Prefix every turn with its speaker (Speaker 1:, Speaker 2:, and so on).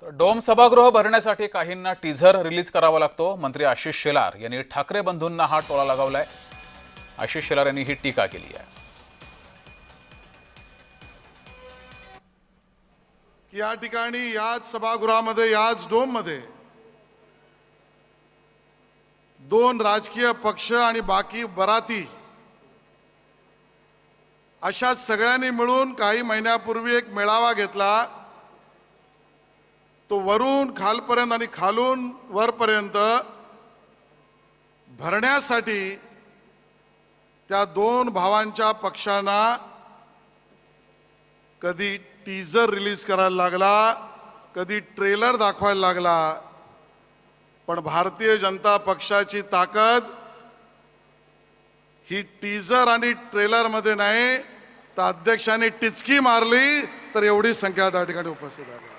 Speaker 1: Dome सभागृह भरण्यासाठी काहींना टीझर रिलीज करावा लागतो। मंत्री आशिष शेलार यांनी ठाकरे बंधूंना हा टोला लगावलाय। आशिष शेलार यांनी ही टीका केली आहे
Speaker 2: की या ठिकाणी याच सभागृहामध्ये याच डोममध्ये दोन राजकीय पक्ष आणि बाकी बराती अशा सगळ्यांनी मिळून काही महिन्यापूर्वी एक मेळावा घेतला। तो वरून खालपर्यंत आणि खालून वरपर्यंत भरण्यासाठी त्या दोन भावांच्या पक्षांना कधी टीजर रिलीज करायला लागला, कधी ट्रेलर दाखवायला लागला। पण भारतीय जनता पक्षाची ताकद ही टीजर आणि ट्रेलर मध्ये नाही, तर अध्यक्षांनी टिचकी मारली तर एवढी संख्या त्या ठिकाणी उपस्थित आहे।